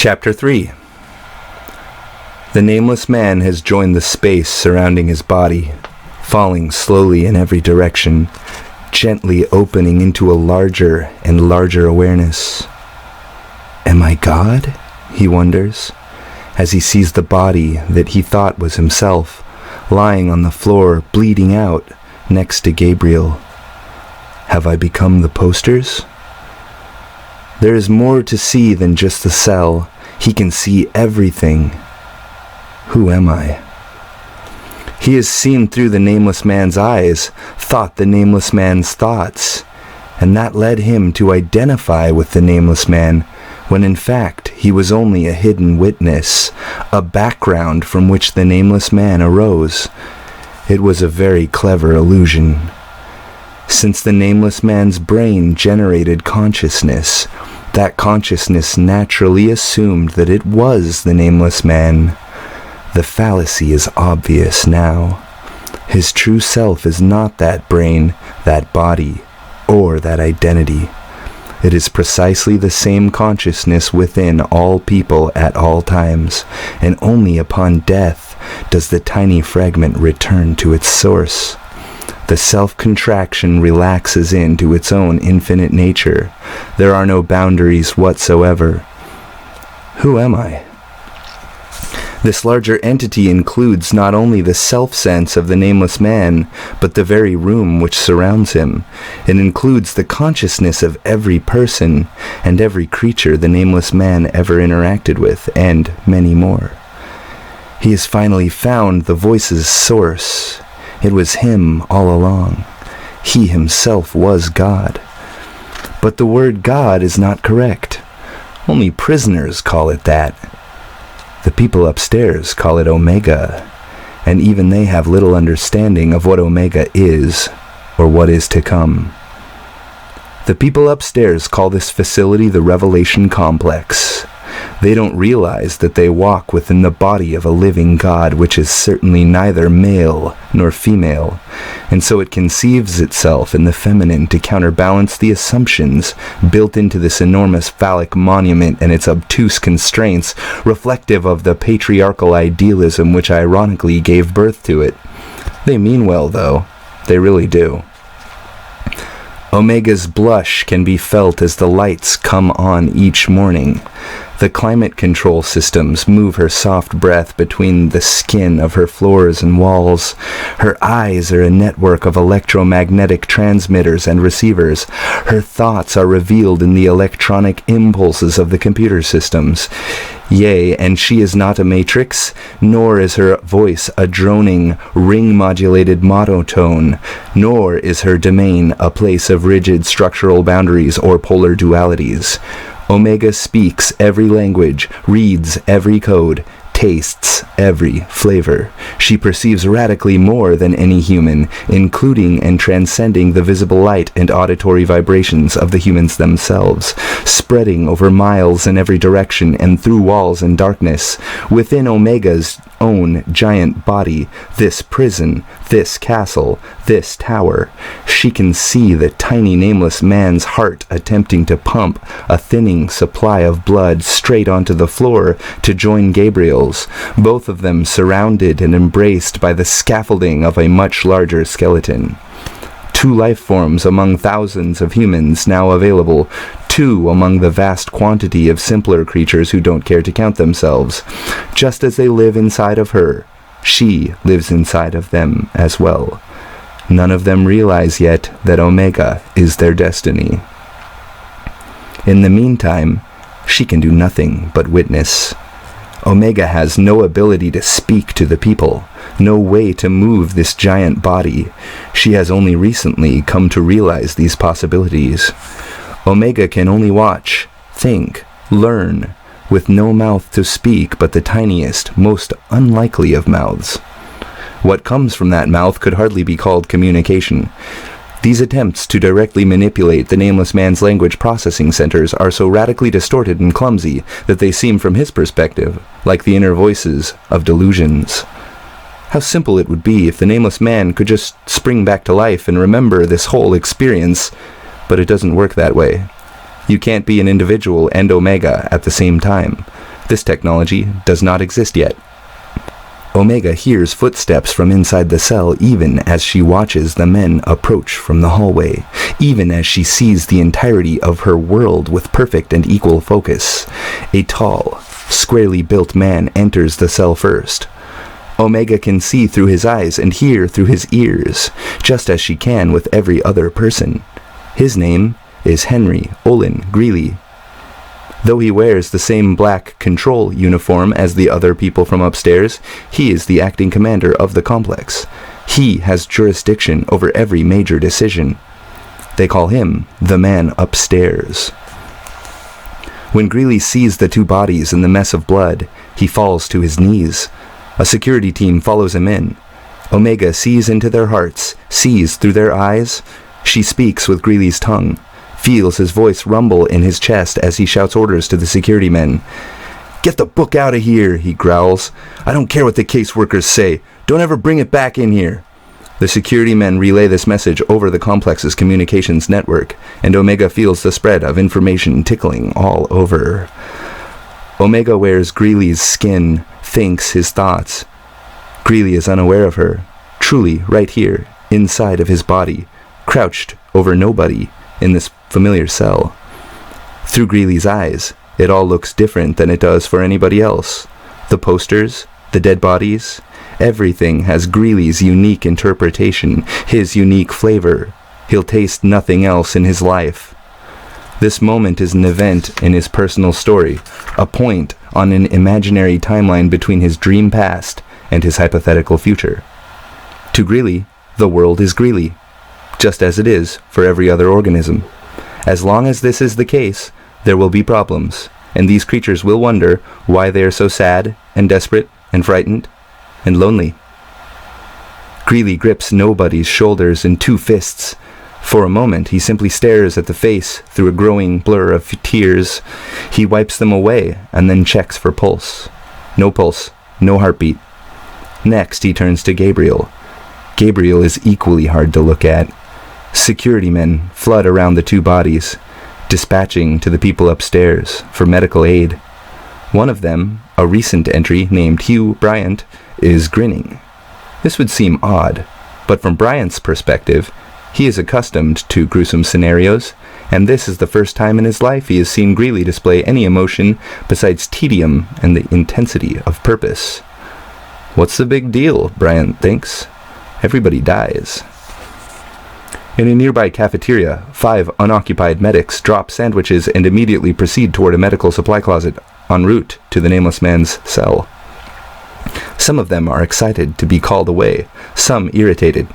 Chapter 3. The nameless man has joined the space surrounding his body, falling slowly in every direction, gently opening into a larger and larger awareness. Am I God? He wonders, as he sees the body that he thought was himself, lying on the floor, bleeding out, next to Gabriel. Have I become the posters? There is more to see than just the cell. He can see everything. Who am I? He has seen through the nameless man's eyes, thought the nameless man's thoughts, and that led him to identify with the nameless man, when in fact he was only a hidden witness, a background from which the nameless man arose. It was a very clever illusion. Since the nameless man's brain generated consciousness, that consciousness naturally assumed that it was the nameless man. The fallacy is obvious now. His true self is not that brain, that body, or that identity. It is precisely the same consciousness within all people at all times, and only upon death does the tiny fragment return to its source. The self-contraction relaxes into its own infinite nature. There are no boundaries whatsoever. Who am I? This larger entity includes not only the self-sense of the nameless man, but the very room which surrounds him. It includes the consciousness of every person and every creature the nameless man ever interacted with, and many more. He has finally found the voice's source. It was him all along. He himself was God. But the word God is not correct. Only prisoners call it that. The people upstairs call it Omega, and even they have little understanding of what Omega is, or what is to come. The people upstairs call this facility the Revelation Complex. They don't realize that they walk within the body of a living God, which is certainly neither male nor female, and so it conceives itself in the feminine to counterbalance the assumptions built into this enormous phallic monument and its obtuse constraints, reflective of the patriarchal idealism which ironically gave birth to it. They mean well, though. They really do. Omega's blush can be felt as the lights come on each morning. The climate control systems move her soft breath between the skin of her floors and walls. Her eyes are a network of electromagnetic transmitters and receivers. Her thoughts are revealed in the electronic impulses of the computer systems. Yea, and she is not a matrix, nor is her voice a droning, ring-modulated monotone, nor is her domain a place of rigid structural boundaries or polar dualities. Omega speaks every language, reads every code, tastes every flavor. She perceives radically more than any human, including and transcending the visible light and auditory vibrations of the humans themselves, spreading over miles in every direction and through walls and darkness. Within Omega's own giant body, this prison, this castle, this tower, she can see the tiny nameless man's heart attempting to pump a thinning supply of blood straight onto the floor to join Gabriel's, both of them surrounded and embraced by the scaffolding of a much larger skeleton. 2 life forms among thousands of humans now available, 2 among the vast quantity of simpler creatures who don't care to count themselves. Just as they live inside of her, she lives inside of them as well. None of them realize yet that Omega is their destiny. In the meantime, she can do nothing but witness. Omega has no ability to speak to the people, no way to move this giant body. She has only recently come to realize these possibilities. Omega can only watch, think, learn, with no mouth to speak but the tiniest, most unlikely of mouths. What comes from that mouth could hardly be called communication. These attempts to directly manipulate the nameless man's language processing centers are so radically distorted and clumsy that they seem from his perspective like the inner voices of delusions. How simple it would be if the nameless man could just spring back to life and remember this whole experience, but it doesn't work that way. You can't be an individual and Omega at the same time. This technology does not exist yet. Omega hears footsteps from inside the cell even as she watches the men approach from the hallway, even as she sees the entirety of her world with perfect and equal focus. A tall, squarely built man enters the cell first. Omega can see through his eyes and hear through his ears, just as she can with every other person. His name is Henry Olin Greeley. Though he wears the same black control uniform as the other people from upstairs, he is the acting commander of the complex. He has jurisdiction over every major decision. They call him the man upstairs. When Greeley sees the two bodies in the mess of blood, he falls to his knees. A security team follows him in. Omega sees into their hearts, sees through their eyes. She speaks with Greeley's tongue, feels his voice rumble in his chest as he shouts orders to the security men. "Get the book out of here," he growls. "I don't care what the caseworkers say. Don't ever bring it back in here." The security men relay this message over the complex's communications network, and Omega feels the spread of information tickling all over. Omega wears Greeley's skin, thinks his thoughts. Greeley is unaware of her, truly right here, inside of his body, crouched over nobody in this familiar cell. Through Greeley's eyes, it all looks different than it does for anybody else. The posters, the dead bodies, everything has Greeley's unique interpretation, his unique flavor. He'll taste nothing else in his life. This moment is an event in his personal story, a point on an imaginary timeline between his dream past and his hypothetical future. To Greeley, the world is Greeley, just as it is for every other organism. As long as this is the case, there will be problems, and these creatures will wonder why they are so sad and desperate and frightened and lonely. Greeley grips nobody's shoulders in two fists. For a moment, he simply stares at the face through a growing blur of tears. He wipes them away and then checks for pulse. No pulse, no heartbeat. Next, he turns to Gabriel. Gabriel is equally hard to look at. Security men flood around the two bodies, dispatching to the people upstairs for medical aid. One of them, a recent entry named Hugh Bryant, is grinning. This would seem odd, but from Bryant's perspective, he is accustomed to gruesome scenarios, and this is the first time in his life he has seen Greeley display any emotion besides tedium and the intensity of purpose. What's the big deal, Bryant thinks. Everybody dies. In a nearby cafeteria, 5 unoccupied medics drop sandwiches and immediately proceed toward a medical supply closet en route to the nameless man's cell. Some of them are excited to be called away, some irritated.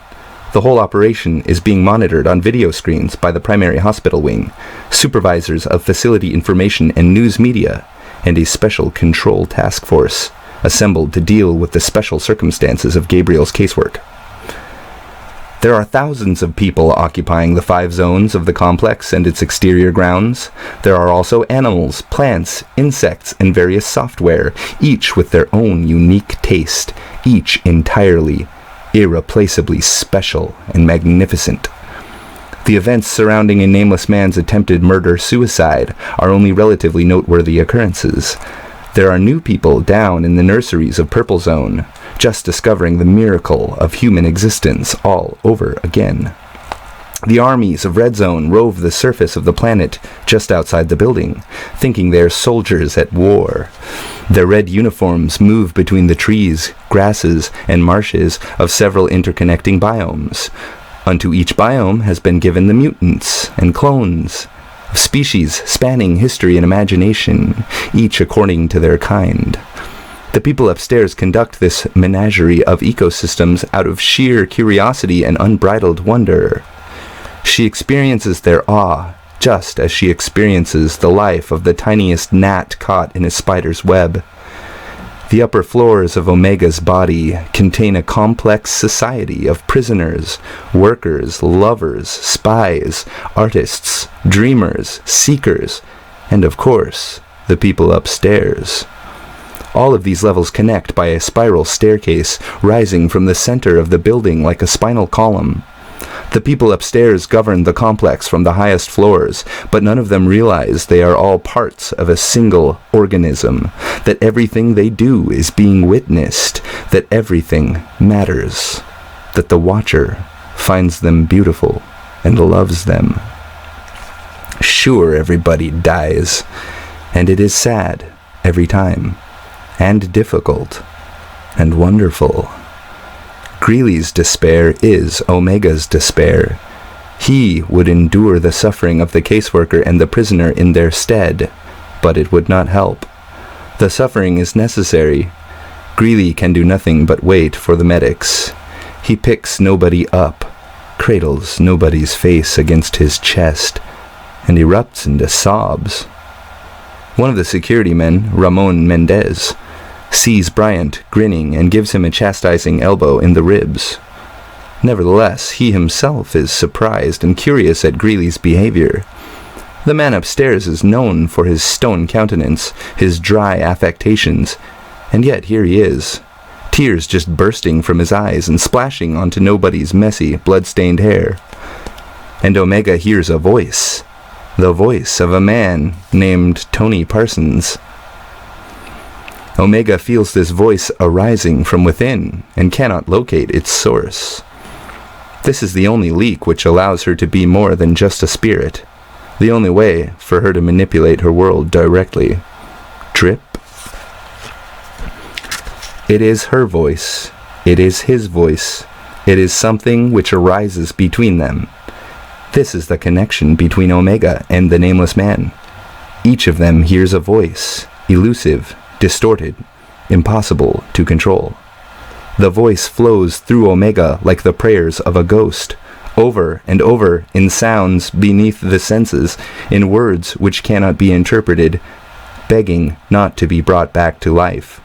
The whole operation is being monitored on video screens by the primary hospital wing, supervisors of facility information and news media, and a special control task force assembled to deal with the special circumstances of Gabriel's casework. There are thousands of people occupying the 5 zones of the complex and its exterior grounds. There are also animals, plants, insects, and various software, each with their own unique taste, each entirely, irreplaceably special and magnificent. The events surrounding a nameless man's attempted murder-suicide are only relatively noteworthy occurrences. There are new people down in the nurseries of Purple Zone, just discovering the miracle of human existence all over again. The armies of Red Zone rove the surface of the planet just outside the building, thinking they are soldiers at war. Their red uniforms move between the trees, grasses, and marshes of several interconnecting biomes. Unto each biome has been given the mutants and clones of species spanning history and imagination, each according to their kind. The people upstairs conduct this menagerie of ecosystems out of sheer curiosity and unbridled wonder. She experiences their awe, just as she experiences the life of the tiniest gnat caught in a spider's web. The upper floors of Omega's body contain a complex society of prisoners, workers, lovers, spies, artists, dreamers, seekers, and of course, the people upstairs. All of these levels connect by a spiral staircase rising from the center of the building like a spinal column. The people upstairs govern the complex from the highest floors, but none of them realize they are all parts of a single organism, that everything they do is being witnessed, that everything matters, that the watcher finds them beautiful and loves them. Sure, everybody dies, and it is sad every time, and difficult, and wonderful. Greeley's despair is Omega's despair. He would endure the suffering of the caseworker and the prisoner in their stead, but it would not help. The suffering is necessary. Greeley can do nothing but wait for the medics. He picks nobody up, cradles nobody's face against his chest, and erupts into sobs. One of the security men, Ramon Mendez, sees Bryant grinning and gives him a chastising elbow in the ribs. Nevertheless, he himself is surprised and curious at Greeley's behavior. The man upstairs is known for his stone countenance, his dry affectations, and yet here he is, tears just bursting from his eyes and splashing onto nobody's messy, blood-stained hair. And Omega hears a voice, the voice of a man named Tony Parsons. Omega feels this voice arising from within and cannot locate its source. This is the only leak which allows her to be more than just a spirit, the only way for her to manipulate her world directly. Drip. It is her voice. It is his voice. It is something which arises between them. This is the connection between Omega and the nameless man. Each of them hears a voice, elusive, distorted, impossible to control. The voice flows through Omega like the prayers of a ghost, over and over in sounds beneath the senses, in words which cannot be interpreted, begging not to be brought back to life.